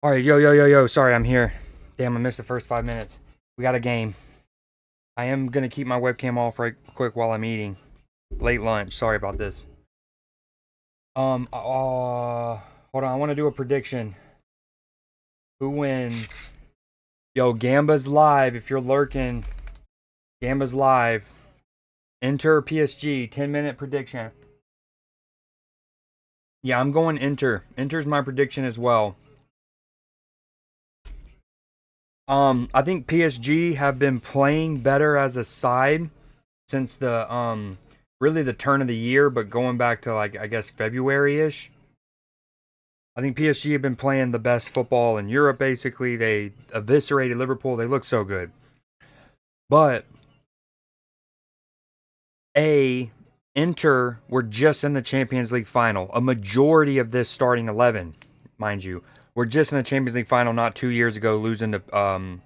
All right, yo. Sorry, I'm here. Damn, I missed the first 5 minutes. We got a game. I am gonna keep my webcam off right quick while I'm eating. Late lunch. Sorry about this. Hold on. I want to do a prediction. Who wins? Yo, Gamba's live. If you're lurking, Gamba's live. Enter PSG. 10-minute prediction. Yeah, I'm going Inter. Inter's my prediction as well. I think PSG have been playing better as a side since the really the turn of the year, but going back to like I guess February ish. I think PSG have been playing the best football in Europe. Basically, they eviscerated Liverpool. They look so good, but a Inter were just in the Champions League final. A majority of this starting 11, mind you, were just in the Champions League final not 2 years ago, losing to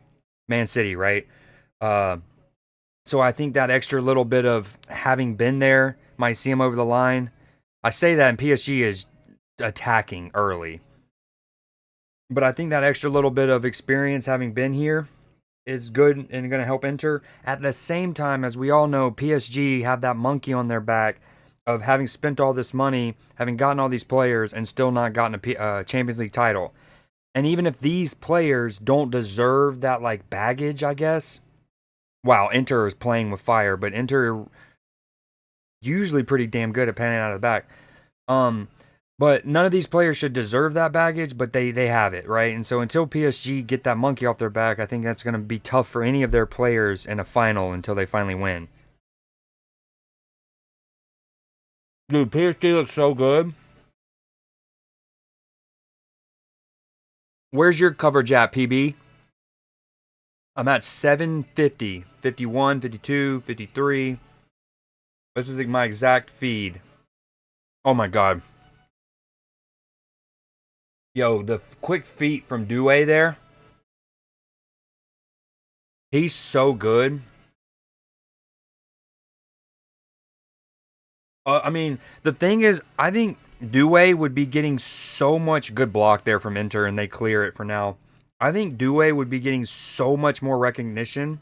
Man City, right? Uh, so I think that extra little bit of having been there might see him over the line. I say that, and PSG is attacking early. But I think that extra little bit of experience having been here is good and going to help Inter. At the same time, as we all know, PSG have that monkey on their back of having spent all this money, having gotten all these players, and still not gotten a Champions League title. And even if these players don't deserve that like baggage, I guess. Wow, Inter is playing with fire, but Inter usually pretty damn good at panning out of the back. Um, but none of these players should deserve that baggage, but they have it, right? And so until PSG get that monkey off their back, I think that's going to be tough for any of their players in a final until they finally win. Dude, PSG looks so good. Where's your coverage at, PB? I'm at 750, 51, 52, 53. This is my exact feed. Oh my god. Yo, the quick feet from Doué there. He's so good. I mean, the thing is, I think Doué would be getting so much good block there from Inter, and they clear it for now. I think Doué would be getting so much more recognition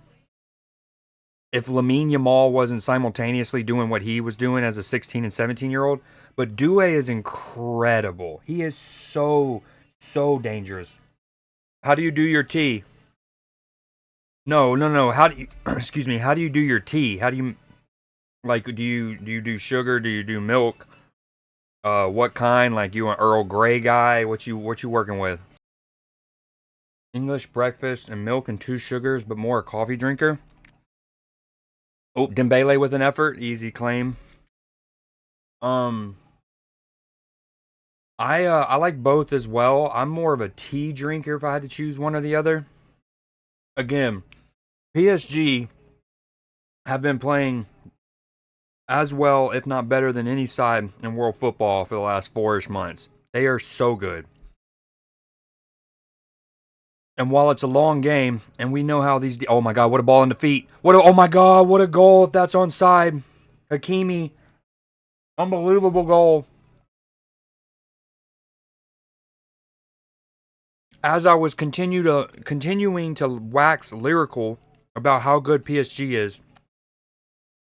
if Lamine Yamal wasn't simultaneously doing what he was doing as a 16 and 17-year-old. But Doué is incredible. He is so dangerous. How do you do your tea? No. How do you? Excuse me. How do you do your tea? How do you like? Do you do sugar? Do you do milk? What kind? Like you an Earl Grey guy? What you working with? English breakfast and milk and two sugars, but more a coffee drinker. Oh, Dembele with an effort, easy claim. Um, I like both as well. I'm more of a tea drinker if I had to choose one or the other. Again, PSG have been playing as well, if not better, than any side in world football for the last 4-ish months. They are so good. And while it's a long game, and we know how these. Oh my God! What a ball in the feet! Oh my God! What a goal! If that's onside, Hakimi, unbelievable goal. As I was continuing to wax lyrical about how good PSG is,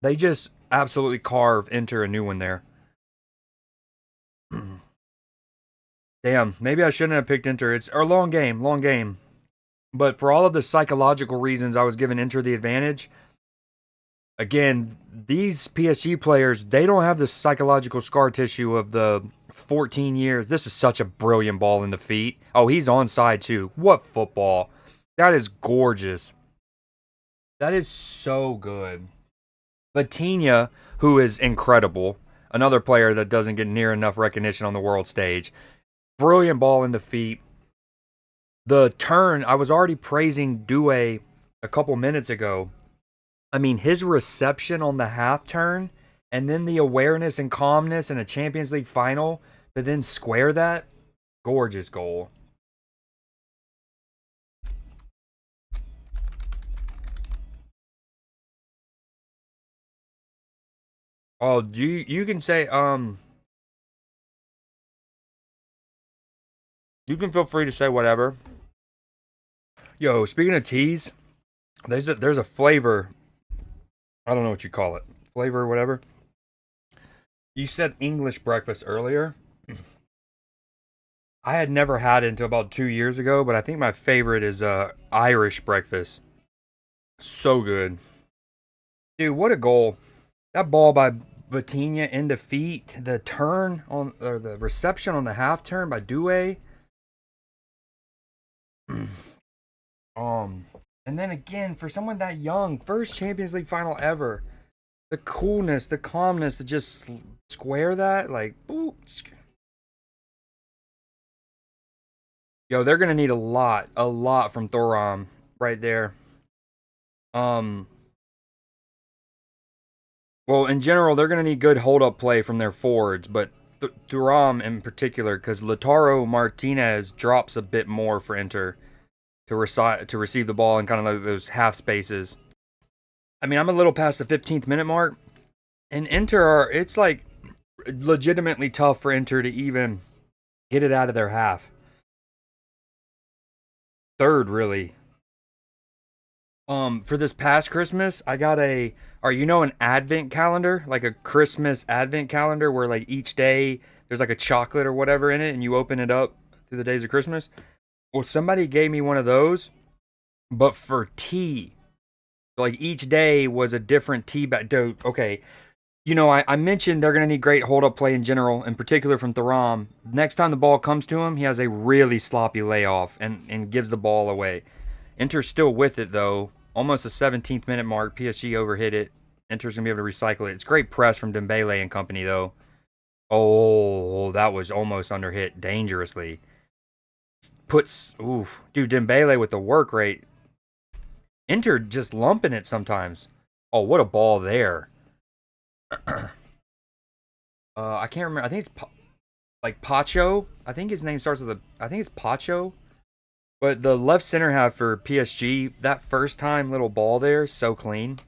they just absolutely carve Inter a new one there. Damn, maybe I shouldn't have picked Inter. It's a long game, long game. But for all of the psychological reasons I was giving Inter the advantage, again, these PSG players, they don't have the psychological scar tissue of the 14 years. This is such a brilliant ball in the feet. Oh, he's onside too. What football? That is gorgeous. That is so good. Vitinha, who is incredible, another player that doesn't get near enough recognition on the world stage. Brilliant ball in the feet. The turn, I was already praising Doué a couple minutes ago. I mean, his reception on the half turn and then the awareness and calmness in a Champions League final to then square that, gorgeous goal. Oh, you can say You can feel free to say whatever. Yo, speaking of teas, there's a flavor. I don't know what you call it. Flavor or whatever. You said English breakfast earlier. I had never had it until about 2 years ago, but I think my favorite is Irish breakfast. So good. Dude, what a goal. That ball by Vitinha into feet, the turn on or the reception on the half turn by Douay. um and then again for someone that young, first Champions League final ever. The coolness, the calmness to just square that like boop. Yo, they're gonna need a lot from Thuram right there. Um, well, in general, they're gonna need good hold up play from their forwards, but Thuram in particular, because Lautaro Martinez drops a bit more for Inter to receive the ball in kind of like those half spaces. I mean, I'm a little past the 15th minute mark, and it's like legitimately tough for Inter to even get it out of their half. Third, really. For this past Christmas, I got an advent calendar, like a Christmas advent calendar where like each day there's like a chocolate or whatever in it and you open it up through the days of Christmas. Well, somebody gave me one of those, but for tea. Like each day was a different tea bag. Okay. I mentioned they're going to need great hold up play in general, in particular from Thuram. Next time the ball comes to him, he has a really sloppy layoff and gives the ball away. Inter's still with it, though. Almost the 17th minute mark. PSG overhit it. Inter's going to be able to recycle it. It's great press from Dembele and company, though. Oh, that was almost underhit dangerously. Dude, Dembele with the work rate. Inter just lumping it sometimes. Oh, what a ball there. I can't remember. I think it's like Pacho. I think his name starts with I think it's Pacho. But the left center half for PSG, that first time little ball there, so clean.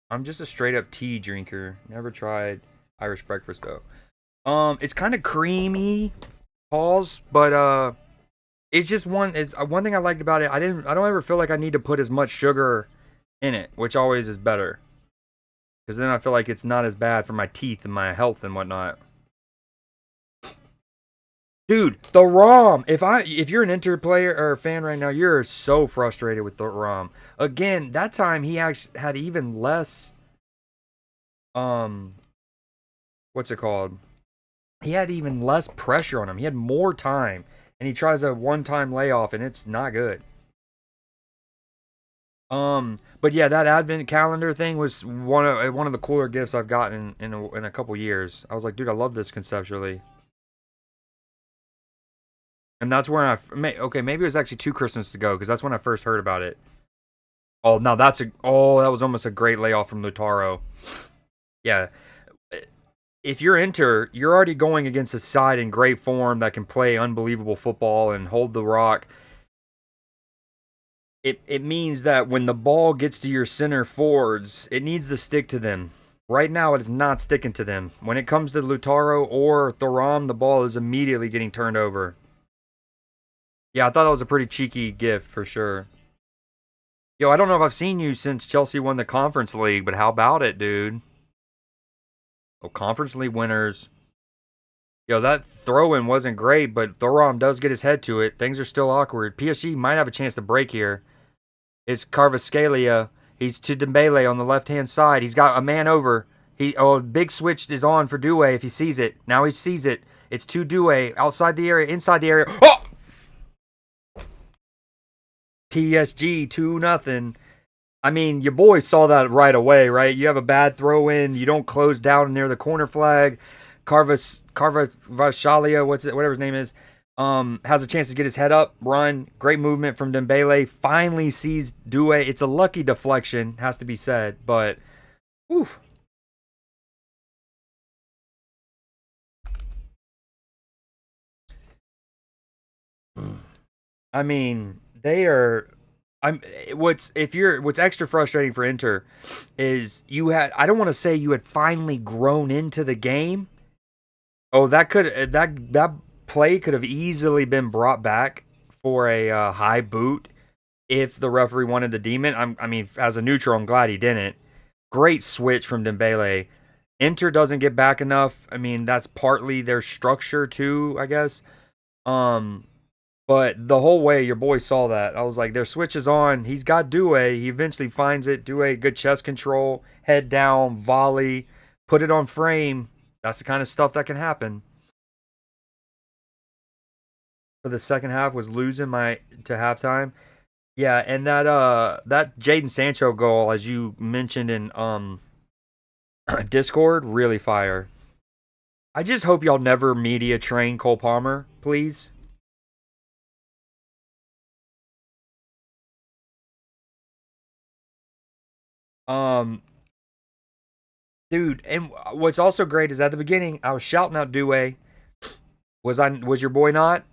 I'm just a straight up tea drinker. Never tried Irish breakfast though. It's kind of creamy, pause, but it's just one thing I liked about it. I don't ever feel like I need to put as much sugar in it, which always is better. Because then I feel like it's not as bad for my teeth and my health and whatnot. Dude, the ROM. If you're an Inter player or a fan right now, you're so frustrated with the ROM. Again, that time he actually had even less. Um, what's it called? He had even less pressure on him. He had more time, and he tries a one-time layoff, and it's not good. But yeah, that advent calendar thing was one of the cooler gifts I've gotten in a couple years. I was like, dude, I love this conceptually. And that's where okay, maybe it was actually 2 Christmases ago because that's when I first heard about it. Oh, now that was almost a great layoff from Lautaro. Yeah, if you're Inter, you're already going against a side in great form that can play unbelievable football and hold the rock. It means that when the ball gets to your center forwards, it needs to stick to them. Right now, it is not sticking to them. When it comes to Lautaro or Thuram, the ball is immediately getting turned over. Yeah, I thought that was a pretty cheeky gift for sure. Yo, I don't know if I've seen you since Chelsea won the Conference League, but how about it, dude? Oh, Conference League winners. Yo, that throw-in wasn't great, but Thuram does get his head to it. Things are still awkward. PSG might have a chance to break here. It's Carvascalia. He's to Dembele on the left-hand side. He's got a man over. Big switch is on for Douay if he sees it. Now he sees it. It's to Douay outside the area, inside the area. Oh! PSG 2-0. I mean, your boys saw that right away, right? You have a bad throw in, you don't close down near the corner flag. Carvashalia, whatever his name is, has a chance to get his head up, run. Great movement from Dembele. Finally sees Douay. It's a lucky deflection, has to be said, but whew. I mean, they are. What's extra frustrating for Inter is I don't want to say you had finally grown into the game, Oh, that play could have easily been brought back for a high boot if the referee wanted the demon. I mean, as a neutral, I'm glad he didn't. Great switch from Dembele. Inter doesn't get back enough. I mean, that's partly their structure too, I guess. Um, but the whole way, your boy saw that. I was like, their switch is on. He's got Due. He eventually finds it. Due, good chest control, head down, volley, put it on frame. That's the kind of stuff that can happen. For the second half was losing my to halftime. Yeah, and that Jaden Sancho goal, as you mentioned in Discord, really fire. I just hope y'all never media train Cole Palmer, please. Um, Dude, and what's also great is at the beginning I was shouting out Due. Was your boy not?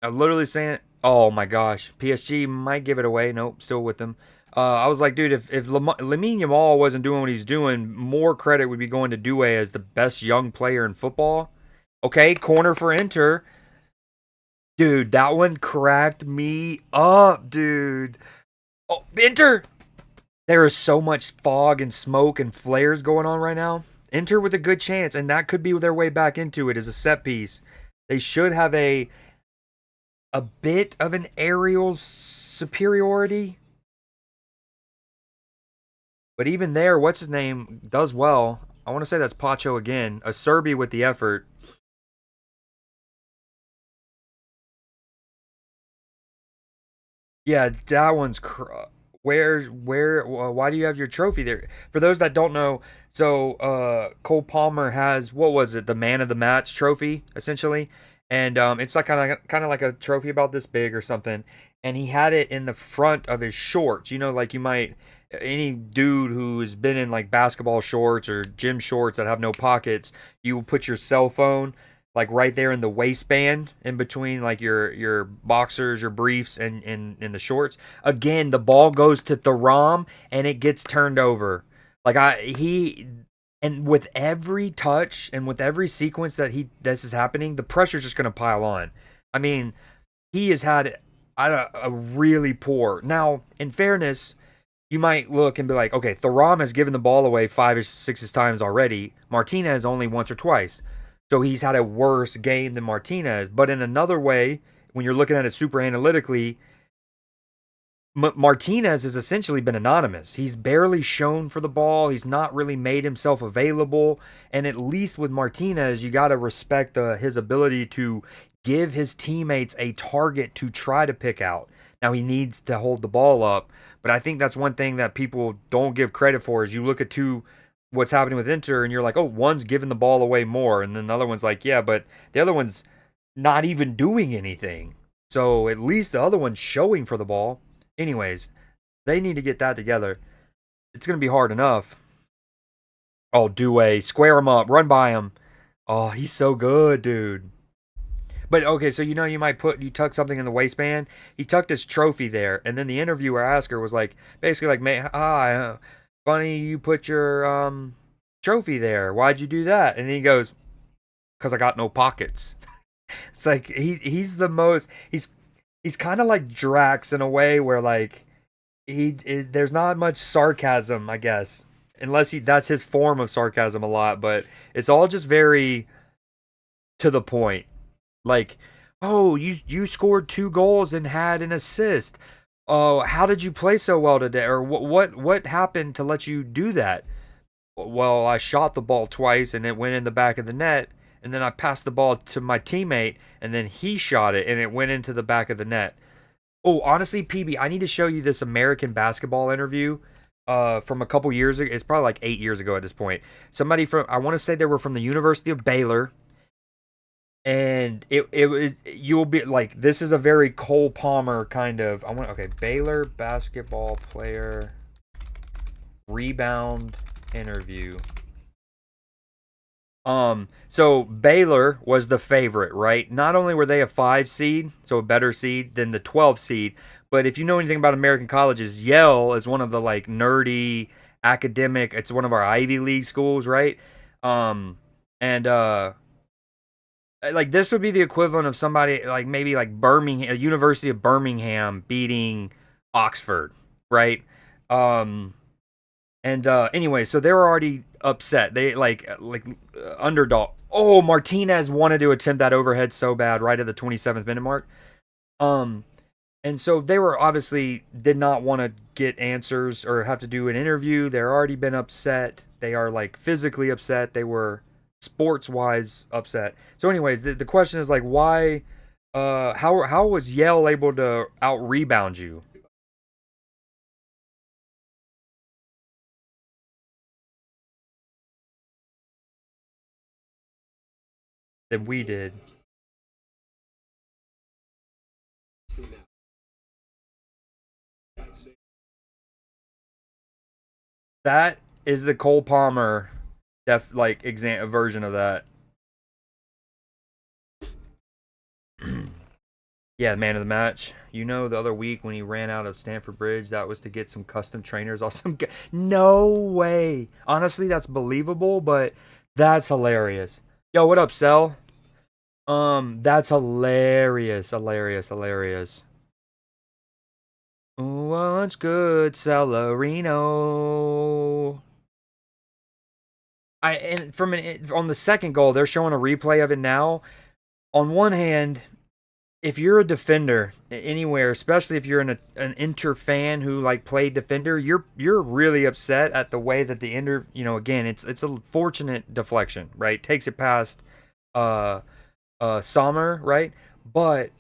I literally saying, "Oh my gosh, PSG might give it away." Nope, still with them. I was like, dude, if Lamine Yamal wasn't doing what he's doing, more credit would be going to Due as the best young player in football. Okay, corner for Inter. Dude, that one cracked me up, dude. Oh, Inter! There is so much fog and smoke and flares going on right now. Inter with a good chance, and that could be their way back into it as a set piece. They should have a bit of an aerial superiority. But even there, what's his name does well. I want to say that's Pacho again. A Serbi with the effort. Yeah, that one's where why do you have your trophy there? For those that don't know, so Cole Palmer has what was it, the man of the match trophy essentially, and it's like kind of like a trophy about this big or something, and he had it in the front of his shorts. You know, like you might any dude who's been in like basketball shorts or gym shorts that have no pockets, you will put your cell phone like right there in the waistband in between like your boxers, your briefs, and the shorts. Again, the ball goes to Thuram and it gets turned over. Like I he and with every touch and with every sequence that he this is happening, the pressure's just gonna pile on. I mean, he has had a really poor. Now, in fairness, you might look and be like, okay, Thuram has given the ball away 5 or 6 times already. Martinez only once or twice. So he's had a worse game than Martinez. But in another way, when you're looking at it super analytically, Martinez has essentially been anonymous. He's barely shown for the ball. He's not really made himself available. And at least with Martinez, you got to respect his ability to give his teammates a target to try to pick out. Now he needs to hold the ball up, but I think that's one thing that people don't give credit for is you look at what's happening with Inter and you're like, oh, one's giving the ball away more, and then the other one's like, yeah, but the other one's not even doing anything. So at least the other one's showing for the ball. Anyways, they need to get that together. It's going to be hard enough. Oh, Due, square him up, run by him. Oh, he's so good, dude. But okay, so you tuck something in the waistband. He tucked his trophy there, and then the interviewer asked her was like basically like, "Hi, funny you put your trophy there. Why'd you do that?" And he goes, "Cause I got no pockets." It's like he's the most he's kind of like Drax in a way where like there's not much sarcasm, I guess, unless he that's his form of sarcasm a lot, but it's all just very to the point. Like, oh, you scored 2 goals and had an assist. Oh, how did you play so well today? Or what happened to let you do that? Well, I shot the ball twice and it went in the back of the net, and then I passed the ball to my teammate and then he shot it and it went into the back of the net. Oh, honestly, PB, I need to show you this American basketball interview from a couple years ago. It's probably like 8 years ago at this point. Somebody from I want to say they were from the University of Baylor, and it was you'll be like this is a very Cole Palmer kind of I want okay Baylor basketball player rebound interview. So Baylor was the favorite, right? Not only were they a 5 seed, so a better seed than the 12 seed, but if you know anything about American colleges, Yale is one of the like nerdy academic. It's one of our Ivy League schools, right? Um, And like this would be the equivalent of somebody like maybe like Birmingham, University of Birmingham beating Oxford, right? Um, and anyway, so they were already upset. They underdog. Oh, Martinez wanted to attempt that overhead so bad right at the 27th minute mark. Um, and so they were obviously did not want to get answers or have to do an interview. They're already been upset. They are like physically upset. They were sports wise upset. So, anyways, the question is like, why? How was Yale able to out rebound you than we did? That is the Cole Palmer version of that. Yeah, man of the match. You know, the other week when he ran out of Stanford Bridge, that was to get some custom trainers. Awesome. No way. Honestly, that's believable, but that's hilarious. Yo, what up, Cell? That's hilarious, hilarious, hilarious. What's good, Celerino? On the second goal, they're showing a replay of it now. On one hand, if you're a defender anywhere, especially if you're an Inter fan who like played defender, you're really upset at the way that the Inter, again, it's a fortunate deflection, right? Takes it past uh Sommer, right? But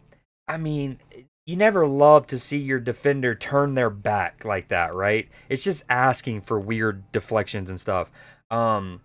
I mean, you never love to see your defender turn their back like that, right? It's just asking for weird deflections and stuff. Um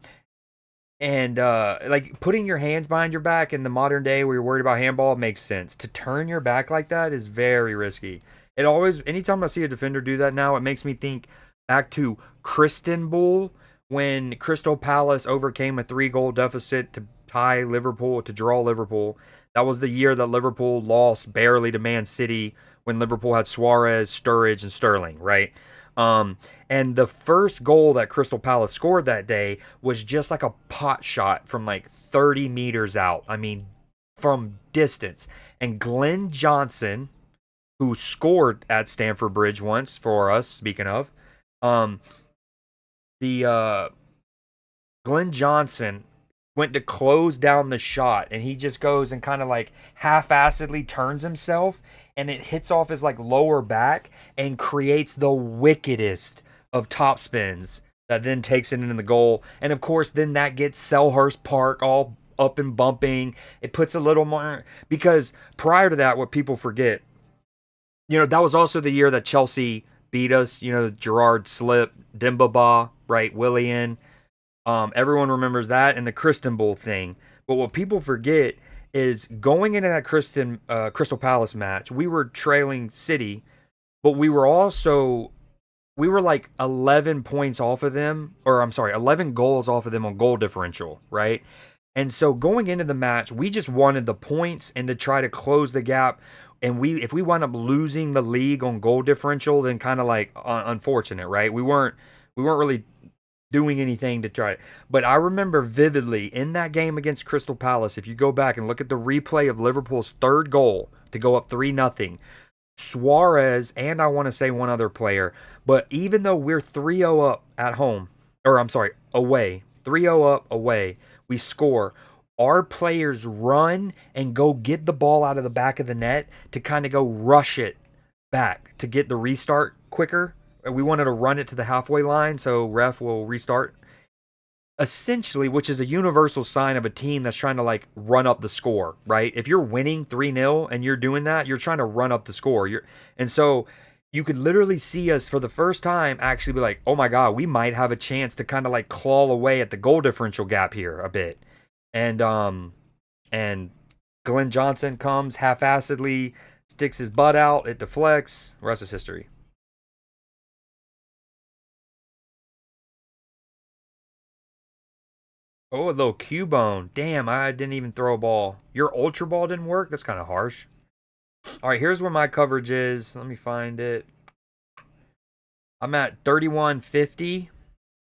and like putting your hands behind your back in the modern day where you're worried about handball makes sense. To turn your back like that is very risky. It always, anytime I see a defender do that now, it makes me think back to Kristen Bull when Crystal Palace overcame a 3 goal deficit to tie Liverpool, to draw Liverpool. That was the year that Liverpool lost barely to Man City when Liverpool had Suarez, Sturridge, and Sterling, right? Um, and the first goal that Crystal Palace scored that day was just like a pot shot from like 30 meters out. I mean, from distance. And Glenn Johnson, who scored at Stamford Bridge once for us, speaking of, um, the Glenn Johnson went to close down the shot and he just goes and kind of like half-assedly turns himself and it hits off his like lower back and creates the wickedest of top spins that then takes it into the goal. And of course, then that gets Selhurst Park all up and bumping. It puts a little more because prior to that, what people forget, that was also the year that Chelsea beat us. Gerard slip, Dimbaba, right, Willian. Everyone remembers that and the Kristen Bowl thing. But what people forget is going into that Crystal Palace match, we were trailing City, but we were like 11 points off of them, or I'm sorry, 11 goals off of them on goal differential, right? And so going into the match, we just wanted the points and to try to close the gap. And if we wind up losing the league on goal differential, then kind of like unfortunate, right? We weren't really doing anything to try it. But I remember vividly in that game against Crystal Palace, if you go back and look at the replay of Liverpool's third goal to go up 3-0, Suarez and I want to say one other player, but even though we're 3-0 up at home, or I'm sorry, away, 3-0 up away, we score. Our players run and go get the ball out of the back of the net to kind of go rush it back to get the restart quicker. We wanted to run it to the halfway line so ref will restart. Essentially, which is a universal sign of a team that's trying to like run up the score, right? If you're winning 3-0 and you're doing that, you're trying to run up the score. And so you could literally see us for the first time actually be like, "Oh my god, we might have a chance to kind of like claw away at the goal differential gap here a bit." And Glenn Johnson comes half-assedly, sticks his butt out, it deflects, rest is history. Oh, a little Cubone. Damn, I didn't even throw a ball. Your Ultra Ball didn't work? That's kind of harsh. All right, here's where my coverage is. Let me find it. I'm at 31-50.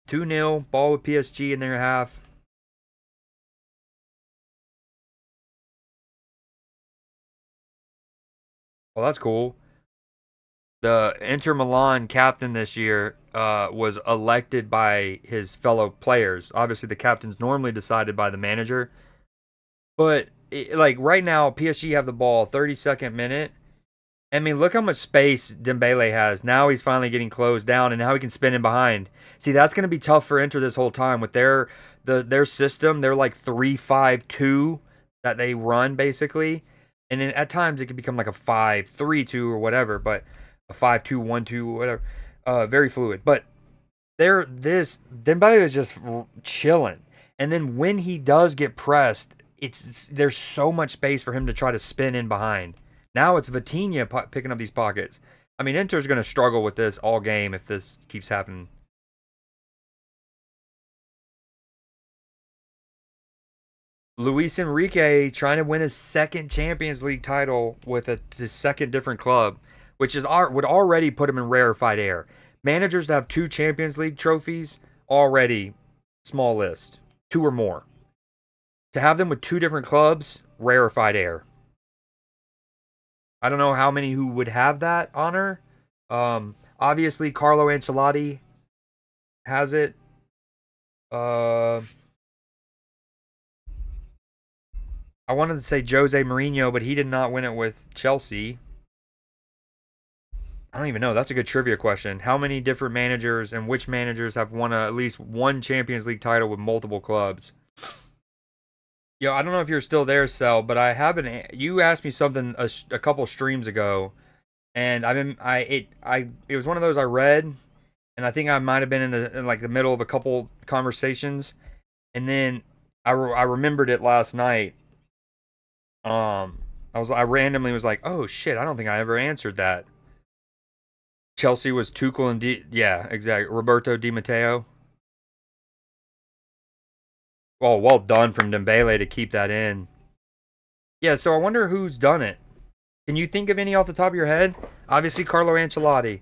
2-0. Ball with PSG in their half. Well, that's cool. The Inter Milan captain this year was elected by his fellow players. Obviously, the captain's normally decided by the manager, but like right now, PSG have the ball 32nd minute. I mean, look how much space Dembele has. Now he's finally getting closed down, and now he can spin in behind. See, that's going to be tough for Inter this whole time with their system. They're like 3-5-2 that they run basically, and then at times it can become like a 5-3-2 or whatever, but a 5-2-1-2 whatever. Very fluid. But this Dembele is just chilling, and then when he does get pressed, there's so much space for him to try to spin in behind. Now it's Vitinha picking up these pockets. I mean, Inter's going to struggle with this all game if this keeps happening. Luis Enrique trying to win his second Champions League title with his second different club, which would already put him in rarefied air. Managers that have two Champions League trophies already small list, two or more. To have them with two different clubs, rarefied air. I don't know how many who would have that honor. Obviously, Carlo Ancelotti has it. I wanted to say Jose Mourinho, but he did not win it with Chelsea. I don't even know. That's a good trivia question. How many different managers and which managers have won at least one Champions League title with multiple clubs? Yo, I don't know if you're still there, Cell, but I haven't. You asked me something a couple streams ago, and it was one of those I read, and I think I might have been in like the middle of a couple conversations, and then I remembered it last night. I randomly was like, oh shit, I don't think I ever answered that. Chelsea was Tuchel and yeah, exactly. Roberto Di Matteo. Well done from Dembele to keep that in. Yeah, so I wonder who's done it. Can you think of any off the top of your head? Obviously, Carlo Ancelotti,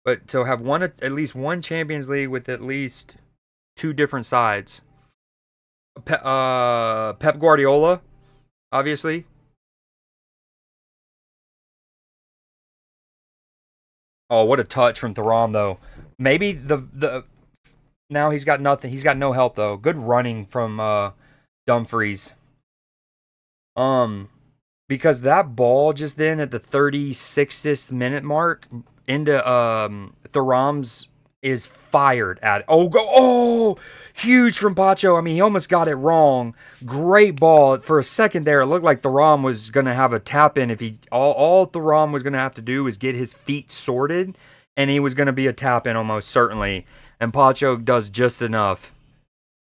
but to have won at least one Champions League with at least two different sides. Pep Guardiola, obviously. Oh, what a touch from Thuram, though. Maybe the now he's got nothing. He's got no help though. Good running from Dumfries. Um, because that ball just then at the 36th minute mark into Thuram's is fired at. Oh, go! Oh, huge from Pacho. I mean, he almost got it wrong. Great ball. For a second there, it looked like Thuram was gonna have a tap in. If he all Thuram was gonna have to do is get his feet sorted, and he was gonna be a tap in almost certainly. And Pacho does just enough.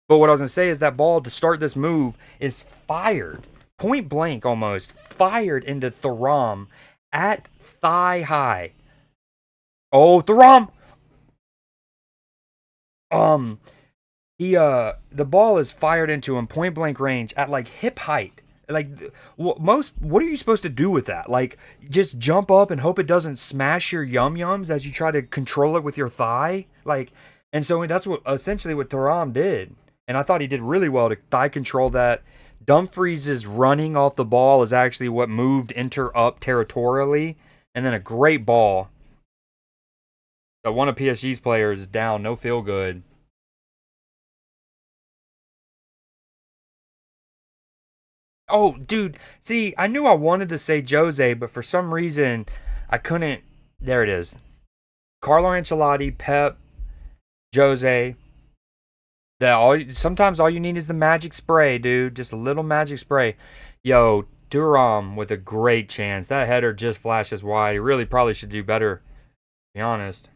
But what I was gonna say is that ball to start this move is fired, point blank almost fired into Thuram at thigh high. Oh, Thuram! Um, the ball is fired into him point blank range at like hip height. Like what are you supposed to do with that? Like just jump up and hope it doesn't smash your yum yums as you try to control it with your thigh. Like, and so that's what essentially what Thuram did. And I thought he did really well to thigh control that. Dumfries' running off the ball is actually what moved Inter up territorially, and then a great ball. So one of PSG's players is down, no feel good. Oh, dude. See, I knew I wanted to say Jose, but for some reason I couldn't. There it is. Carlo Ancelotti, Pep, Jose. Sometimes all you need is the magic spray, dude. Just a little magic spray. Yo, Thuram with a great chance. That header just flashes wide. He really probably should do better, to be honest.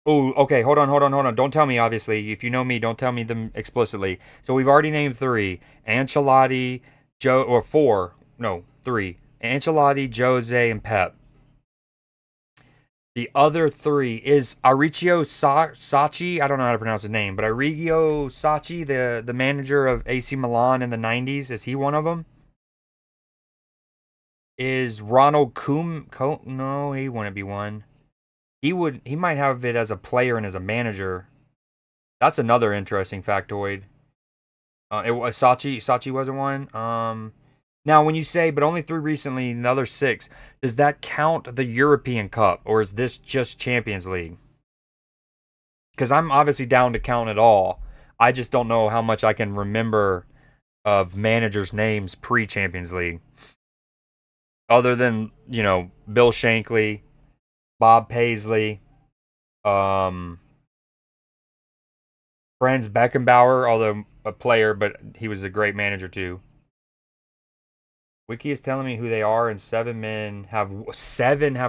Oh, okay. Hold on. Don't tell me, obviously. If you know me, don't tell me them explicitly. So we've already named three: Ancelotti, Joe, or four. No, three: Ancelotti, Jose, and Pep. The other three is Arrigo Sacchi. I don't know how to pronounce his name, but Arrigo Sacchi, the manager of AC Milan in the 90s, is he one of them? Is Ronald no, he wouldn't be one. He might have it as a player and as a manager. That's another interesting factoid. It was Sachi wasn't one. Now, when you say, but only 3 recently, and the other 6, does that count the European Cup, or is this just Champions League? Because I'm obviously down to count it all. I just don't know how much I can remember of managers' names pre-Champions League, other than Bill Shankly, Bob Paisley, um, Franz Beckenbauer, although a player, but he was a great manager too. Wiki is telling me who they are, and 7 have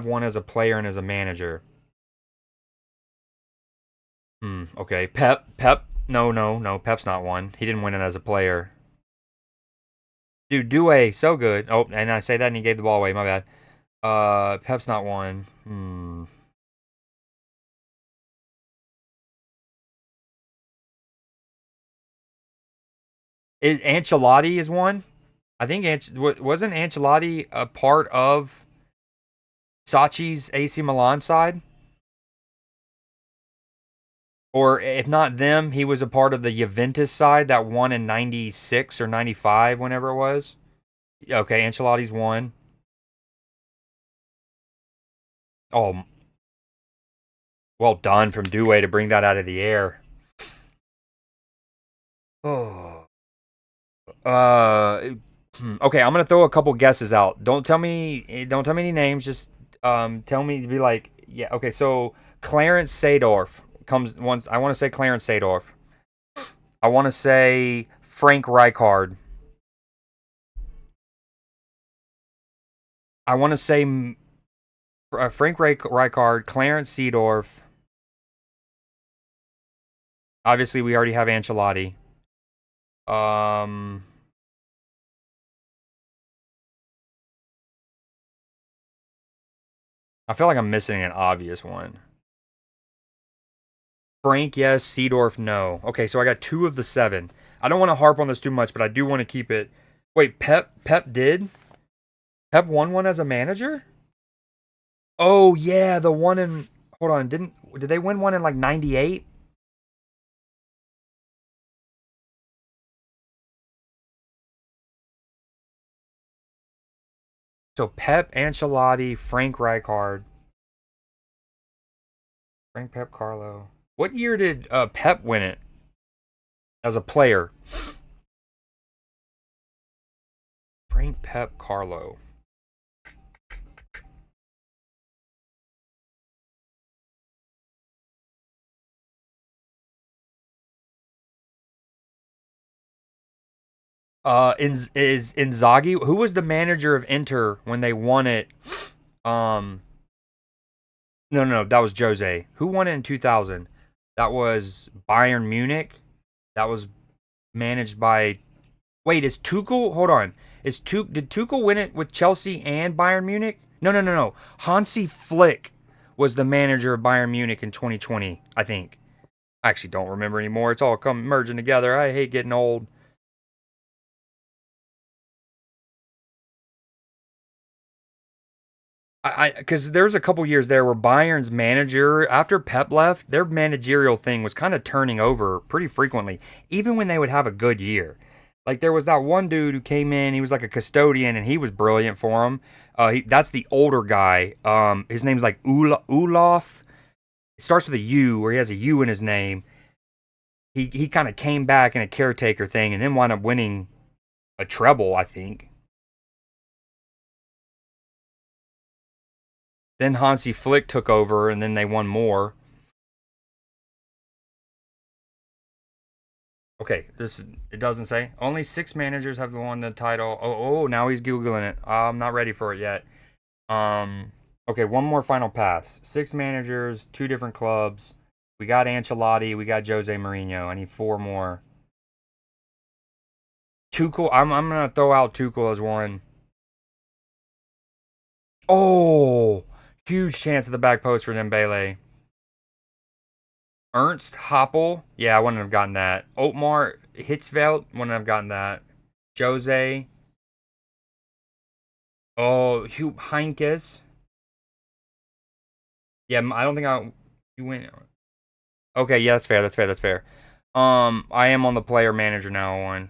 won as a player and as a manager. Okay. Pep. No, no, no. Pep's not one. He didn't win it as a player. Dude, Due, so good. Oh, and I say that and he gave the ball away. My bad. Pep's not one. Ancelotti is one? I think wasn't Ancelotti a part of Sachi's AC Milan side? Or if not them, he was a part of the Juventus side that won in 96 or 95, whenever it was. Okay, Ancelotti's one. Oh, well done from Due to bring that out of the air. Oh. Okay, I'm gonna throw a couple guesses out. Don't tell me any names. Just tell me to be like, yeah, okay. So Clarence Seedorf comes once. I want to say Clarence Seedorf. I want to say Frank Rijkaard. I want to say Frank Rijkaard, Clarence Seedorf. Obviously, we already have Ancelotti. Um, I feel like I'm missing an obvious one. Frank, yes. Seedorf, no. Okay, so I got 2 of the 7. I don't want to harp on this too much, but I do want to keep it. Wait, Pep did? Pep won one as a manager? Oh yeah, the one in. Hold on, did they win one in like '98? So Pep, Ancelotti, Frank Rijkaard, Frank Pep Carlo. What year did Pep win it as a player? Frank Pep Carlo. Is Inzaghi? Who was the manager of Inter when they won it? Um, no, no, no, that was Jose. Who won it in 2000? That was Bayern Munich. That was managed by. Wait, is Tuchel? Hold on. Did Tuchel win it with Chelsea and Bayern Munich? No, no, no, no. Hansi Flick was the manager of Bayern Munich in 2020, I think. I actually don't remember anymore. It's all come merging together. I hate getting old. Because there's a couple years there where Bayern's manager, after Pep left, their managerial thing was kind of turning over pretty frequently, even when they would have a good year. Like there was that one dude who came in, he was like a custodian, and he was brilliant for him. That's the older guy. His name's like Ulaf. It starts with a U, or he has a U in his name. He kind of came back in a caretaker thing, and then wound up winning a treble, I think. Then Hansi Flick took over, and then they won more. Okay, it doesn't say. Only 6 managers have won the title. Oh, now he's googling it. I'm not ready for it yet. Um, okay, one more final pass. 6 managers, 2 different clubs. We got Ancelotti, we got Jose Mourinho. I need 4 more. Tuchel. I'm gonna throw out Tuchel as one. Oh, huge chance at the back post for Dembele. Ernst Happel. Yeah, I wouldn't have gotten that. Otmar Hitzfeld. Wouldn't have gotten that. Jose. Oh, Hugh Heinkes. Yeah, I don't think you went. Okay, yeah, that's fair. That's fair. That's fair. I am on the player manager now one.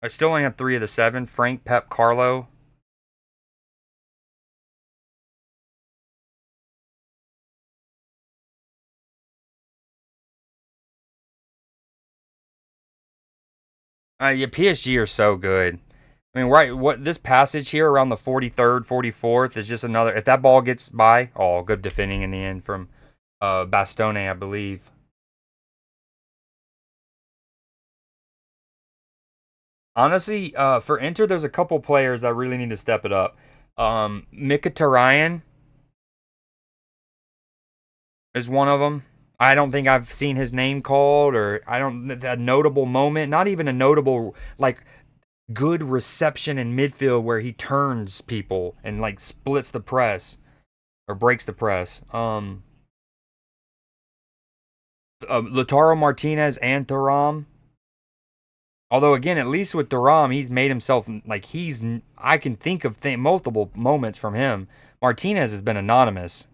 I still only have 3 of the 7. Frank, Pep, Carlo. Yeah, PSG are so good. I mean, right? What this passage here around the 43rd, 44th is just another. If that ball gets by, oh, good defending in the end from Bastone, I believe. Honestly, for Inter, there's a couple players that really need to step it up. Mkhitaryan is one of them. I don't think I've seen his name called, or I don't a notable moment. Not even a notable like good reception in midfield where he turns people and like splits the press or breaks the press. Lautaro Martinez and Thuram. Although again, at least with Thuram, he's made himself like he's. I can think of multiple moments from him. Martinez has been anonymous.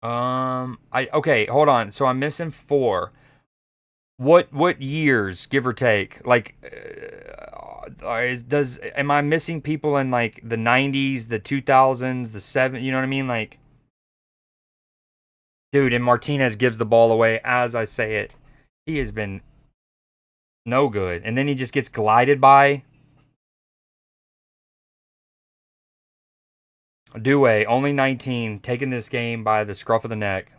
I okay. Hold on. So I'm missing 4. What years, give or take? Like, does am I missing people in like the 90s, the 2000s, the 7? You know what I mean? Like, dude, and Martinez gives the ball away as I say it. He has been no good, and then he just gets glided by. Due, only 19, taking this game by the scruff of the neck.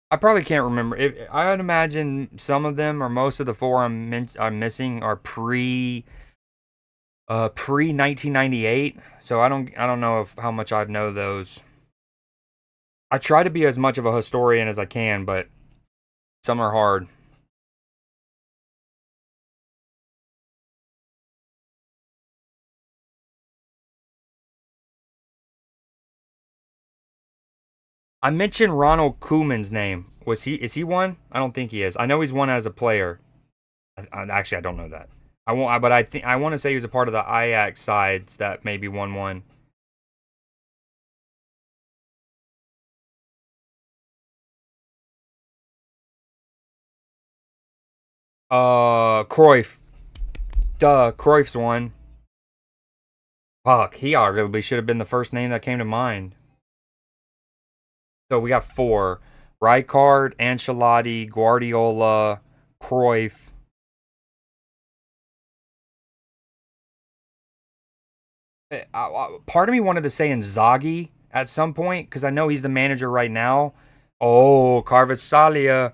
I probably can't remember. I would imagine some of them or most of the 4 I'm missing are pre 1998. So I don't know if how much I'd know those. I try to be as much of a historian as I can, but some are hard. I mentioned Ronald Koeman's name. Was he? Is he one? I don't think he is. I know he's one as a player. Actually, I don't know that. I won't. But I think I want to say he was a part of the Ajax sides that maybe won one. Cruyff. Duh, Cruyff's one. Fuck, he arguably should have been the first name that came to mind. So we got 4: Rijkaard, Ancelotti, Guardiola, Cruyff. Part of me wanted to say Inzaghi at some point because I know he's the manager right now. Oh, Carvajal,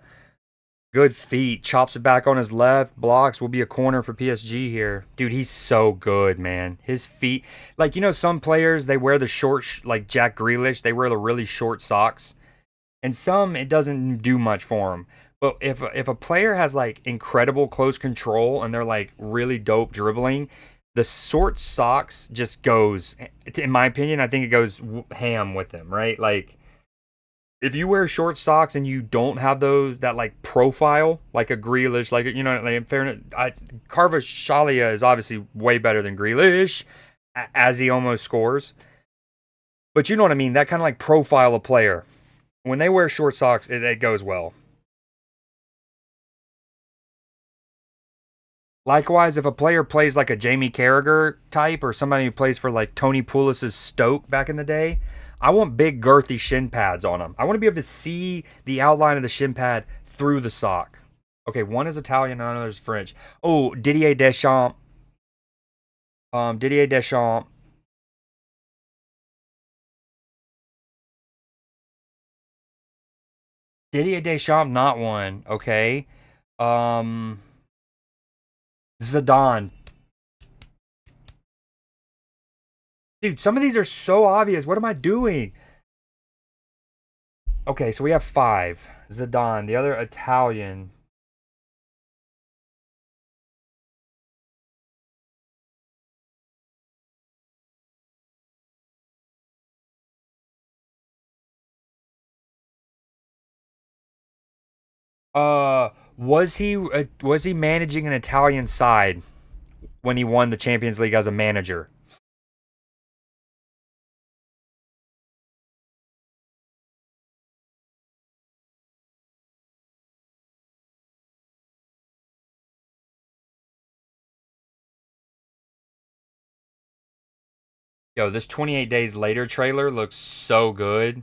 good feet, chops it back on his left, blocks. Will be a corner for PSG here, dude. He's so good, man. His feet, like some players they wear the short, like Jack Grealish, they wear the really short socks, and some it doesn't do much for them. But if a player has like incredible close control and they're like really dope dribbling, the short socks just goes. In my opinion, I think it goes ham with them, right? Like if you wear short socks and you don't have those that like profile, like a Grealish, like like in fairness, Carvajal is obviously way better than Grealish, as he almost scores. But you know what I mean? That kind of like profile a player. When they wear short socks, it goes well. Likewise, if a player plays like a Jamie Carragher type or somebody who plays for like Tony Poulis's Stoke back in the day, I want big girthy shin pads on them. I want to be able to see the outline of the shin pad through the sock. Okay, one is Italian, another is French. Oh, Didier Deschamps. Didier Deschamps. Didier Deschamps, not one. Okay. Um, Zidane. Dude, some of these are so obvious. What am I doing? Okay, so we have 5. Zidane, the other Italian. Was he managing an Italian side when he won the Champions League as a manager? Yo, this 28 Days Later trailer looks so good.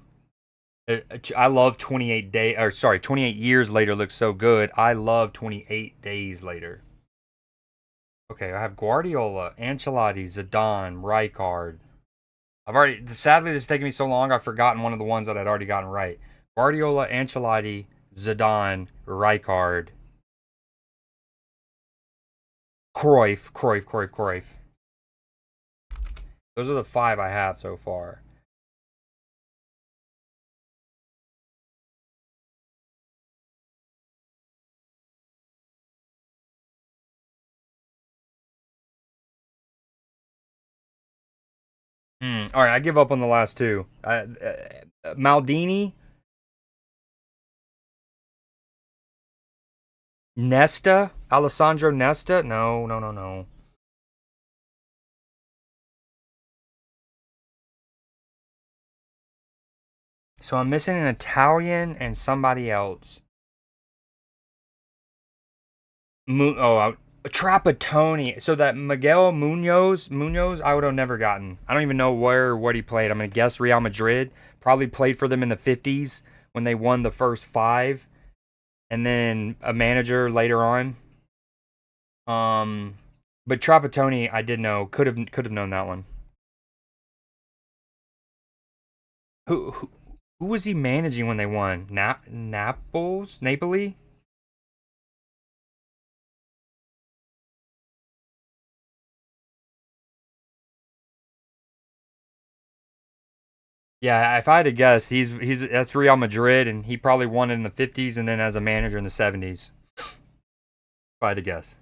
I love 28 years later looks so good. I love 28 days later. Okay, I have Guardiola, Ancelotti, Zidane, Rijkaard. Sadly, this is taking me so long, I've forgotten one of the ones that I'd already gotten right. Guardiola, Ancelotti, Zidane, Rijkaard, Cruyff. Those are the five I have so far. All right, I give up on the last two. Maldini, Nesta, Alessandro Nesta. No, no, no, no. So I'm missing an Italian and somebody else. Trapattoni. So that Miguel Munoz, I would have never gotten. I don't even know what he played. I'm gonna guess Real Madrid. Probably played for them in the 50s when they won the first five, and then a manager later on. Um, but Trapattoni, I did know. Could have known that one. Who was he managing when they won? Napoli. Yeah, if I had to guess, he's that's Real Madrid, and he probably won it in the 50s, and then as a manager in the 70s. If I had to guess.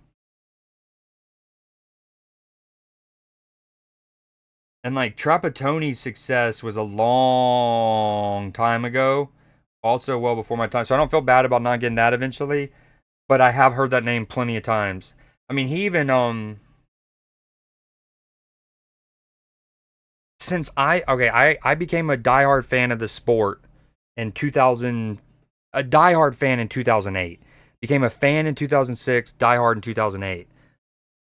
And like Trapattoni's success was a long time ago, also well before my time. So I don't feel bad about not getting that eventually, but I have heard that name plenty of times. I mean, he even since I became a diehard fan of the sport in 2000, a diehard fan in 2008. Became a fan in 2006, diehard in 2008.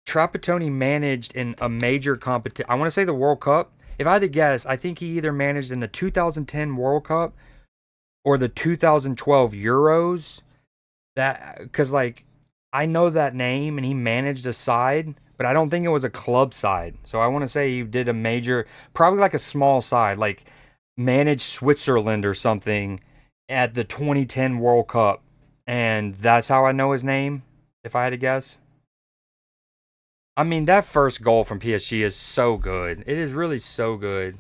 Trapattoni managed in a major competition. I want to say the World Cup. If I had to guess, I think he either managed in the 2010 World Cup or the 2012 Euros. That because like I know that name and he managed a side, but I don't think it was a club side. So I want to say he did a major, probably like a small side, like managed Switzerland or something at the 2010 World Cup, and that's how I know his name. If I had to guess. I mean, that first goal from PSG is so good. It is really so good.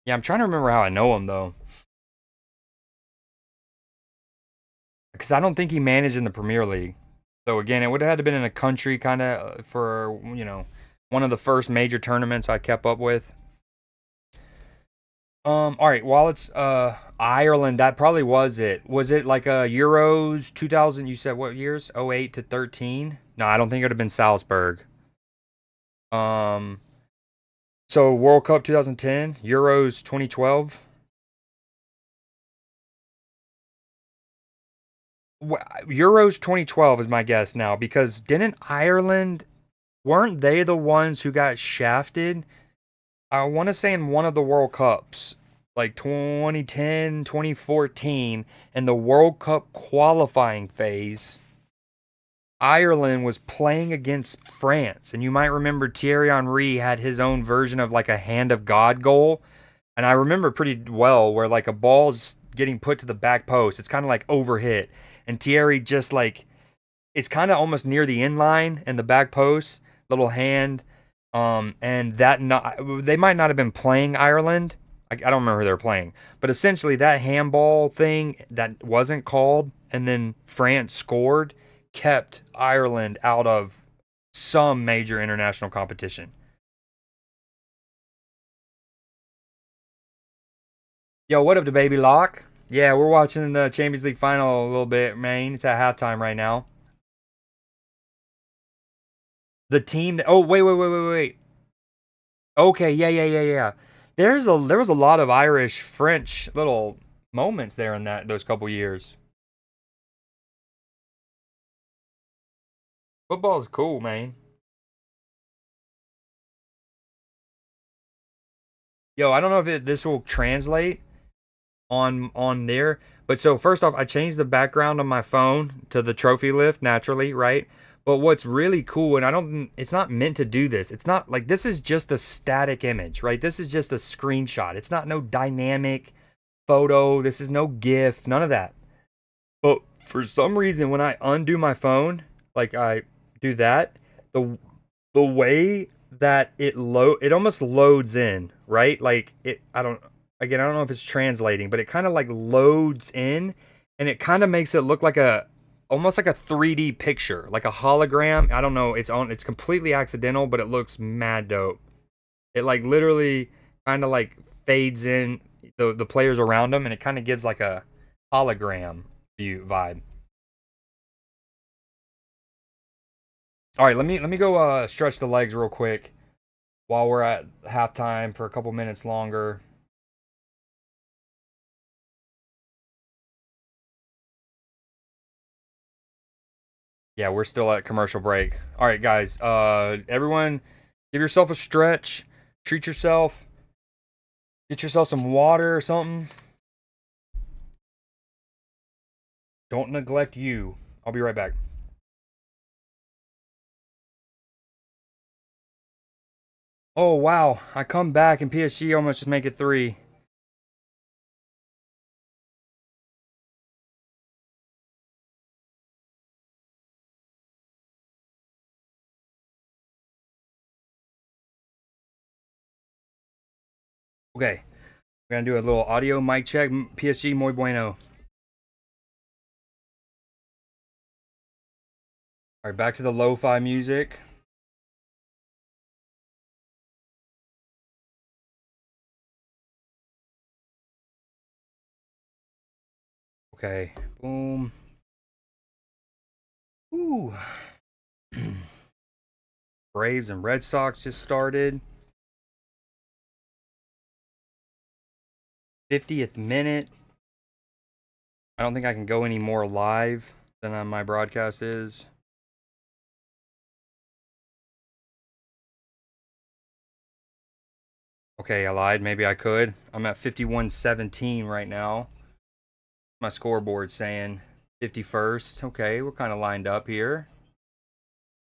Yeah, I'm trying to remember how I know him though, because I don't think he managed in the Premier League. So again, it would have had to been in a country kind of for one of the first major tournaments I kept up with. All right, while it's Ireland, that probably was it. Was it like Euros 2000? You said what years? 08 to 13? No, I don't think it would have been Salzburg. Um, so World Cup 2010, Euros 2012. Euros 2012 is my guess now because didn't Ireland weren't they the ones who got shafted? I want to say in one of the World Cups, like 2010, 2014, in the World Cup qualifying phase, Ireland was playing against France. And you might remember Thierry Henry had his own version of like a hand of God goal. And I remember pretty well where like a ball's getting put to the back post. It's kind of like overhit. And Thierry just like it's kind of almost near the end line and the back post, little hand. And that not they might not have been playing Ireland. I don't remember who they were playing, but essentially that handball thing that wasn't called, and then France scored, kept Ireland out of some major international competition. Yo, what up to baby lock? Yeah, we're watching the Champions League final a little bit, man. It's at halftime right now. The team that, oh wait. Okay, yeah. There was a lot of Irish French little moments there in that those couple years. Football is cool, man. Yo, I don't know if this will translate on there. But so first off, I changed the background on my phone to the trophy lift naturally, right? But what's really cool, and I don't, it's not meant to do this. It's not like this is just a static image, right? This is just a screenshot. It's not no dynamic photo. This is no GIF, none of that. But for some reason, when I undo my phone, like I do that, the the way that it almost loads in, right? Like I don't, again, I don't know if it's translating, but it kind of like loads in, and it kind of makes it look like a almost like a 3D picture, like a hologram. I don't know, it's completely accidental, but it looks mad dope. It like literally kind of like fades in the players around them, and it kind of gives like a hologram view vibe. All right, let me go stretch the legs real quick while we're at halftime for a couple minutes longer. Yeah, we're still at commercial break. All right, guys. Everyone, give yourself a stretch. Treat yourself. Get yourself some water or something. Don't neglect you. I'll be right back. Oh wow! I come back and PSG almost just make it three. Okay, we're gonna do a little audio mic check. PSG muy bueno. All right, back to the lo-fi music. Okay, boom. Ooh. Braves and Red Sox just started. 50th minute. I don't think I can go any more live than my broadcast is. Okay, I lied. Maybe I could. I'm at 51-17 right now. My scoreboard saying 51st. Okay, we're kind of lined up here.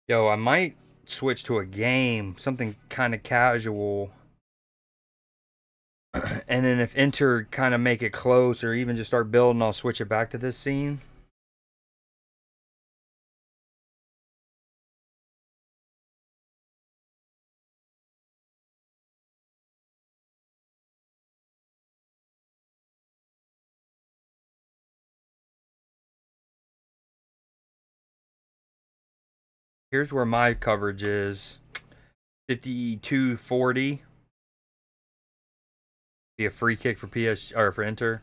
Yo, I might switch to a game, something kind of casual. And then if Inter kind of make it close or even just start building, I'll switch it back to this scene. Here's where my coverage is. 52-40. Be a free kick for PS or for Inter.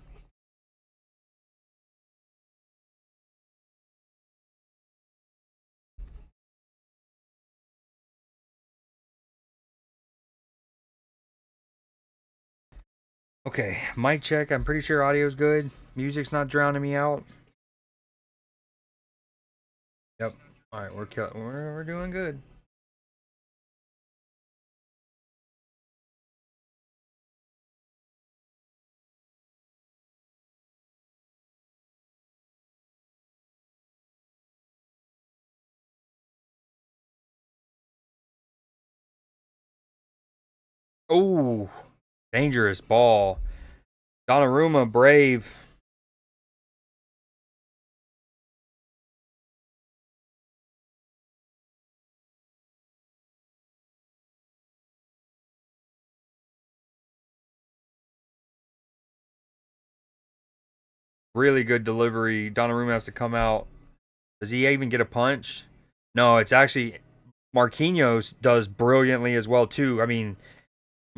Okay, mic check. I'm pretty sure audio's good. Music's not drowning me out. Yep. All right, we're doing good. Oh, dangerous ball. Donnarumma, brave. Really good delivery. Donnarumma has to come out. Does he even get a punch? No, it's actually Marquinhos does brilliantly as well too. I mean,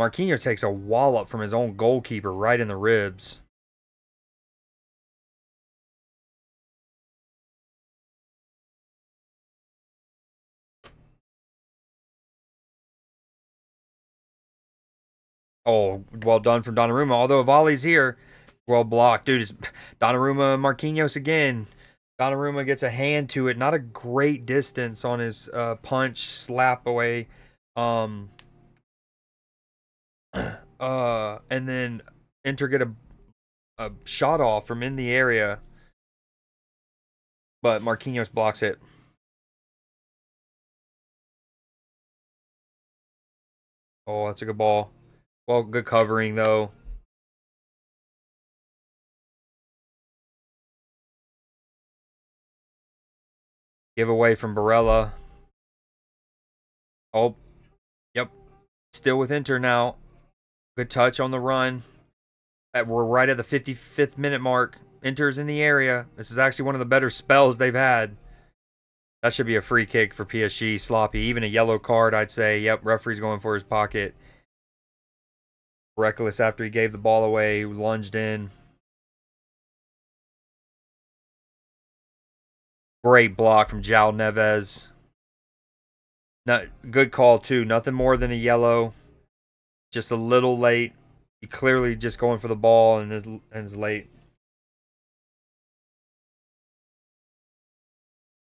Marquinhos takes a wallop from his own goalkeeper right in the ribs. Oh, well done from Donnarumma. Although volley's here, well blocked, dude. It's Donnarumma, Marquinhos again. Donnarumma gets a hand to it. Not a great distance on his punch slap away. Um, And then Inter get a shot off from in the area, but Marquinhos blocks it. Oh, that's a good ball. Well, good covering though. Give away from Barella. Oh, yep. Still with Inter now. Good touch on the run. We're right at the 55th minute mark. Inter's in the area. This is actually one of the better spells they've had. That should be a free kick for PSG. Sloppy. Even a yellow card, I'd say. Yep, referee's going for his pocket. Reckless after he gave the ball away. Lunged in. Great block from Jao Neves. No, good call, too. Nothing more than a yellow. Just a little late. He clearly just going for the ball and is late.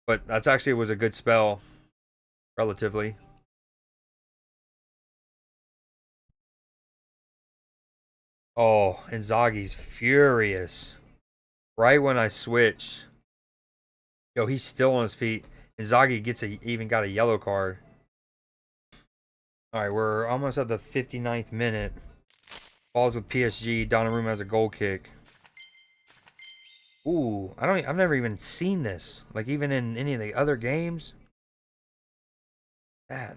But that's actually was a good spell, relatively. Oh, Inzaghi's furious. Right when I switch. Yo, he's still on his feet. Inzaghi even got a yellow card. All right, we're almost at the 59th minute. Balls with PSG. Donnarumma has a goal kick. Ooh, I've never even seen this. Like even in any of the other games. That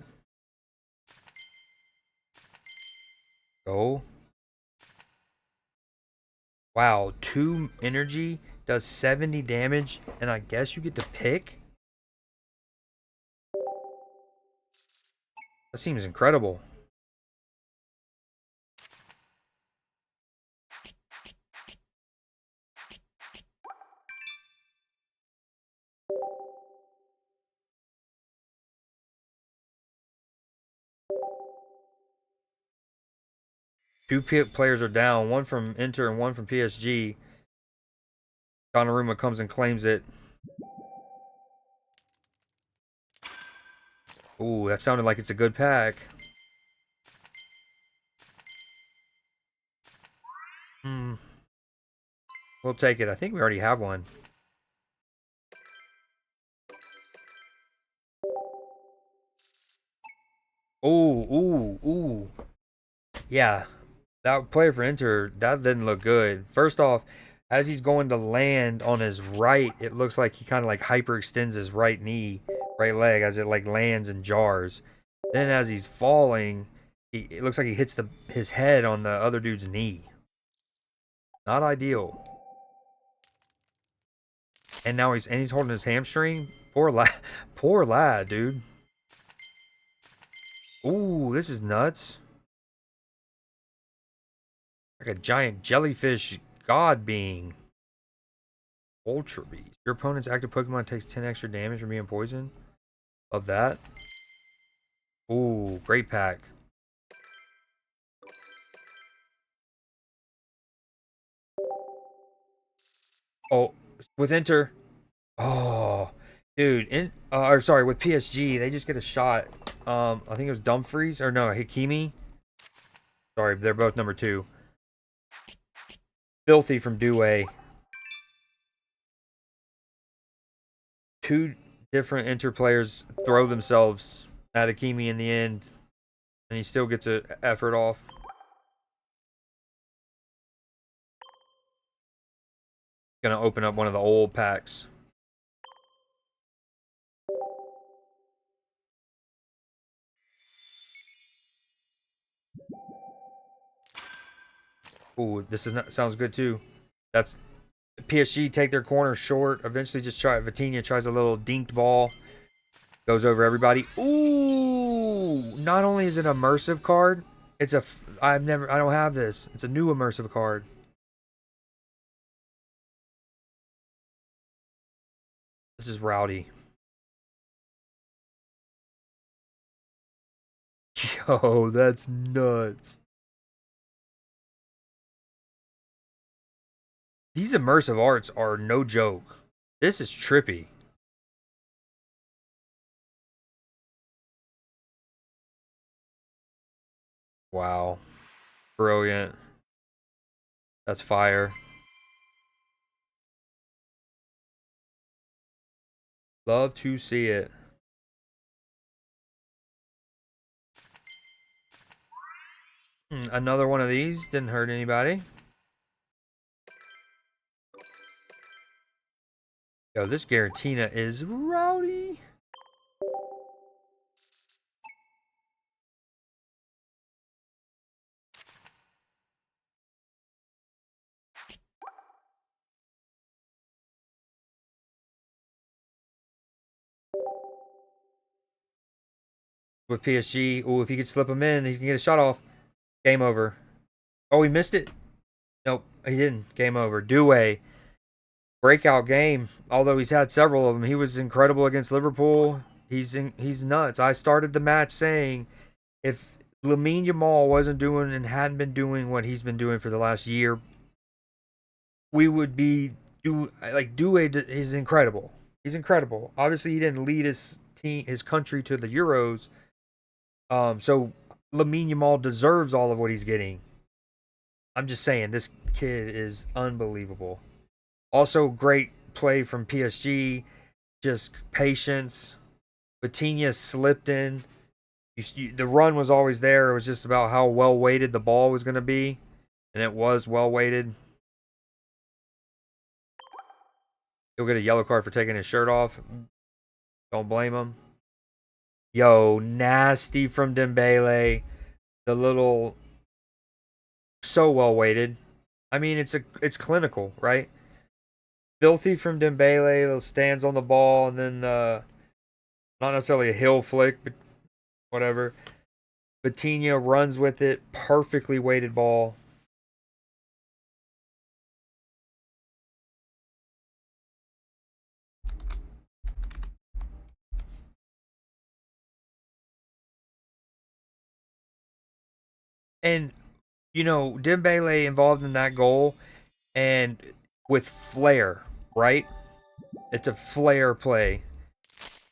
go. Wow, 2 energy does 70 damage, and I guess you get to pick? That seems incredible. Two players are down, one from Inter and one from PSG. Donnarumma comes and claims it. Ooh, that sounded like it's a good pack. Hmm. We'll take it. I think we already have one. Ooh, ooh, ooh. Yeah, that player for Inter, that didn't look good. First off, as he's going to land on his right, it looks like he kind of like hyperextends his right knee, right leg as it like lands and jars. Then as he's falling, it looks like he hits his head on the other dude's knee. Not ideal. And now he's holding his hamstring. Poor lad, poor lad, dude. Ooh, this is nuts. Like a giant jellyfish god being. Ultra Beast. Your opponent's active Pokemon takes 10 extra damage from being poisoned. Of that. Ooh, great pack. Oh, with Enter. Oh, dude. Or sorry, with PSG, they just get a shot. I think it was Dumfries or no, Hakimi. Sorry, they're both number 2. Filthy from Dewey. 2 different Inter players throw themselves at Hakimi in the end, and he still gets an effort off. Gonna open up one of the old packs. Ooh, sounds good too. That's PSG take their corner short. Eventually, just try. Vitinha tries a little dinked ball, goes over everybody. Ooh! Not only is it an immersive card, it's a. I don't have this. It's a new immersive card. This is rowdy. Yo, that's nuts. These immersive arts are no joke. This is trippy. Wow. Brilliant. That's fire. Love to see it. Another one of these didn't hurt anybody. Yo, this Giratina is rowdy. With PSG. Oh, if he could slip him in, he can get a shot off. Game over. Oh, he missed it. Nope, he didn't. Game over. Doué. Breakout game. Although he's had several of them. He was incredible against Liverpool. He's nuts. I started the match saying if Lamine Yamal wasn't doing and hadn't been doing what he's been doing for the last year, we would be Doué is incredible. He's incredible. Obviously, he didn't lead his country to the Euros. So Lamine Yamal deserves all of what he's getting. I'm just saying, this kid is unbelievable. Also, great play from PSG. Just patience. Vitinha slipped in. The run was always there. It was just about how well weighted the ball was going to be, and it was well weighted. He'll get a yellow card for taking his shirt off. Don't blame him. Yo, nasty from Dembele. The little, so well weighted. I mean, it's clinical, right? Filthy from Dembele. Those stands on the ball, and then not necessarily a heel flick, but whatever. Vitinha runs with it. Perfectly weighted ball. And Dembele involved in that goal, and with flair, right? It's a flair play.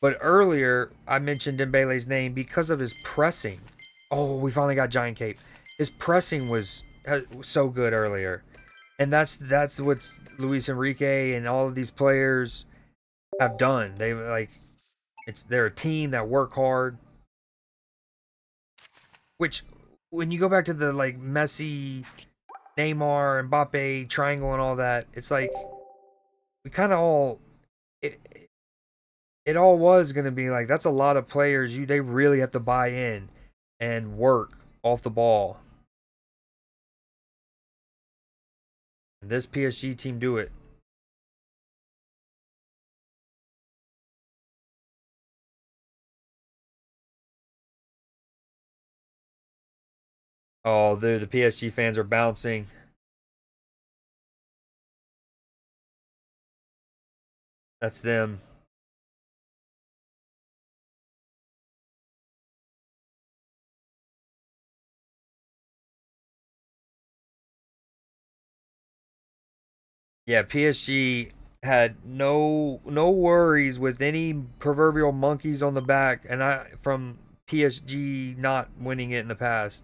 But earlier, I mentioned Dembele's name because of his pressing. Oh, we finally got Giant Cape. His pressing was so good earlier, and that's what Luis Enrique and all of these players have done. They're a team that work hard. Which, when you go back to the Messi, Neymar, Mbappe triangle and all that, it's like we kind of all it, it all was going to be like that's a lot of players. They really have to buy in and work off the ball. And this PSG team do it. Oh, the PSG fans are bouncing. That's them. Yeah, PSG had no worries with any proverbial monkeys on the back, and I from PSG not winning it in the past.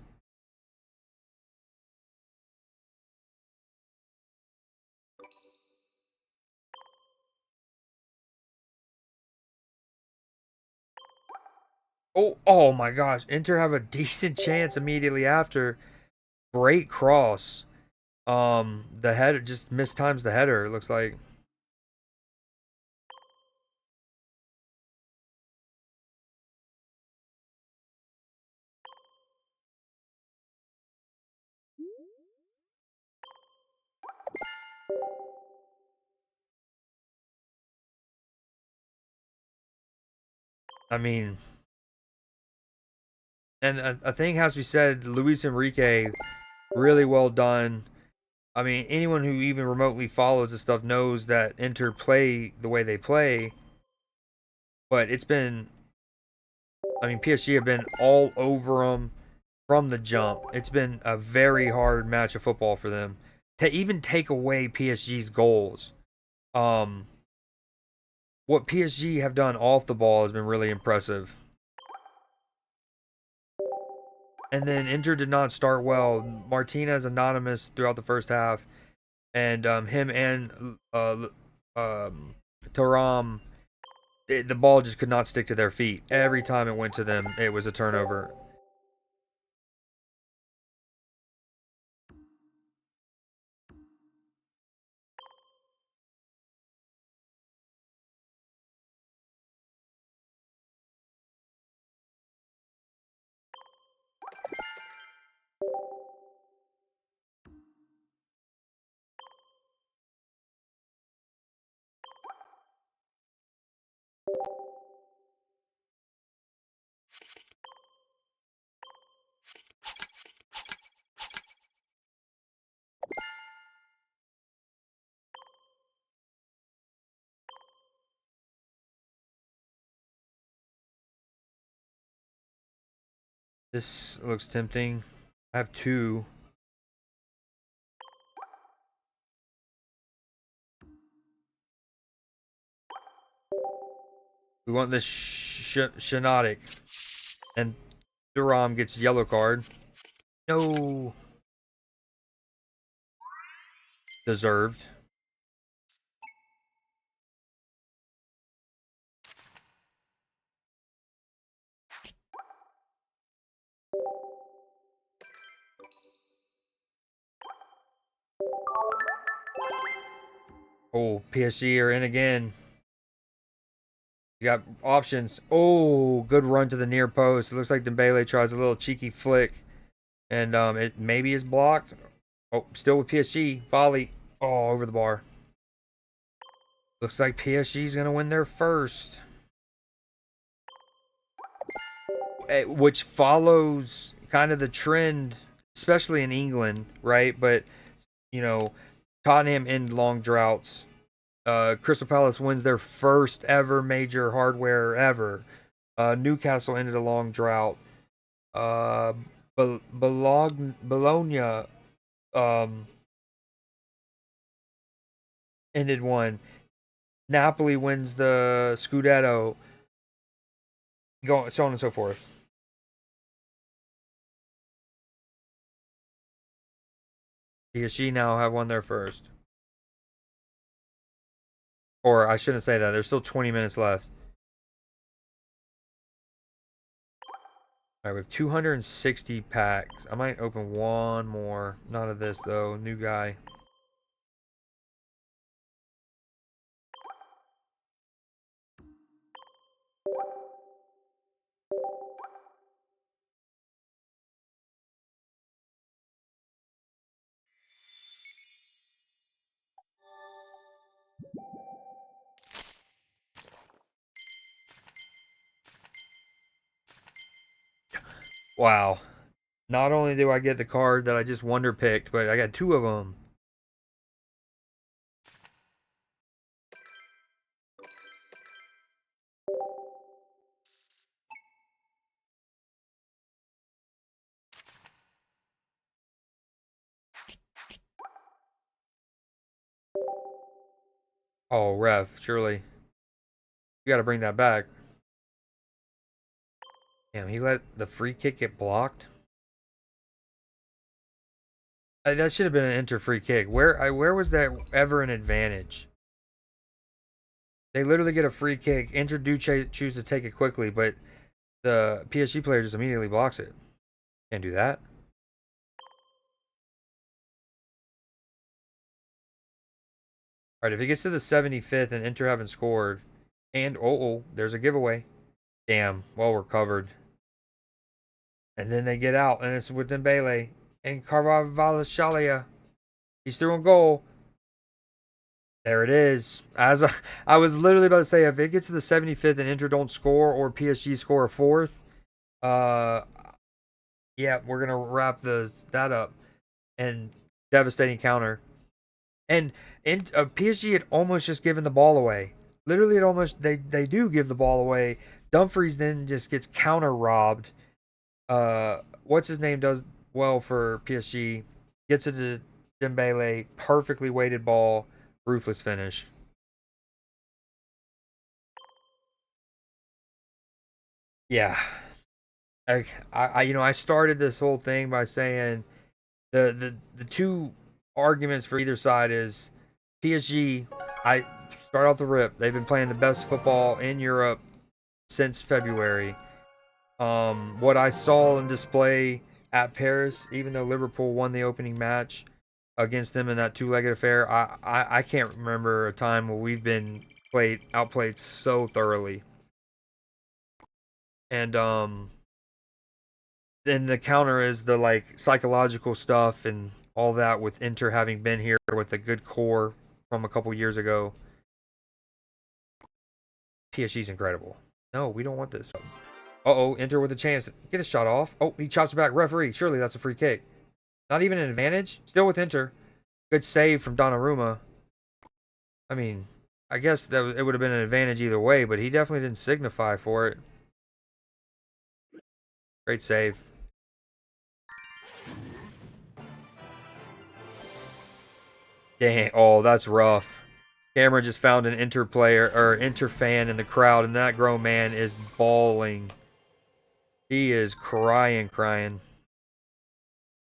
Oh my gosh! Inter have a decent chance immediately after. Great cross. The header just mistimes the header. It looks like. I mean, and a thing has to be said. Luis Enrique, really well done. I mean, anyone who even remotely follows this stuff knows that Inter play the way they play. But it's been, I mean, PSG have been all over them from the jump. It's been a very hard match of football for them to even take away PSG's goals. Um, what PSG have done off the ball has been really impressive. And then Inter did not start well. Martinez anonymous throughout the first half, and him and Taram, the ball just could not stick to their feet. Every time it went to them, it was a turnover. This looks tempting. I have two. We want this Shinotic. And Duram gets yellow card. No. Deserved. Oh, PSG are in again. You got options. Oh, good run to the near post. It looks like Dembele tries a little cheeky flick. And it maybe is blocked. Oh, still with PSG. Volley. Oh, over the bar. Looks like PSG's going to win their first. Which follows kind of the trend, especially in England, right? But, you know, Tottenham end long droughts. Crystal Palace wins their first ever major hardware ever. Newcastle ended a long drought. Uh, Bologna um, ended one. Napoli wins the Scudetto. Go so on and so forth. PSG now have won their first. Or I shouldn't say that. There's still 20 minutes left. All right, we have 260 packs. I might open one more. Not of this though. New guy. Wow. Not only do I get the card that I just wonder picked, but I got two of them. Oh, ref, surely. You got to bring that back. Damn, he let the free kick get blocked. That should have been an Inter free kick. Where was that ever an advantage? They literally get a free kick. Inter do choose to take it quickly, but the PSG player just immediately blocks it. Can't do that. All right, if it gets to the 75th and Inter haven't scored, and there's a giveaway. Damn, well we're covered. And then they get out, and it's with Dembele and Carvalho. He's through on goal. There it is. I was literally about to say, if it gets to the 75th and Inter don't score or PSG score a fourth, uh, yeah, we're gonna wrap that up. And devastating counter. And PSG had almost just given the ball away. Literally, it almost they do give the ball away. Dumfries then just gets counter robbed. What's his name does well for PSG. Gets it to Dembele. Perfectly weighted ball. Ruthless finish. Yeah. I started this whole thing by saying the two arguments for either side is PSG. I start off the rip. They've been playing the best football in Europe since February. What I saw in display at Paris, even though Liverpool won the opening match against them in that two-legged affair, I can't remember a time where we've been outplayed so thoroughly. And then the counter is the like psychological stuff and all that with Inter having been here with a good core from a couple years ago. PSG's incredible. No, we don't want this. Uh-oh, Inter with a chance. Get a shot off. Oh, he chops it back. Referee, surely that's a free kick. Not even an advantage. Still with Inter. Good save from Donnarumma. I mean, I guess it would have been an advantage either way, but he definitely didn't signify for it. Great save. Dang. Oh, that's rough. Cameron just found an Inter player or Inter fan in the crowd, and that grown man is bawling. He is crying.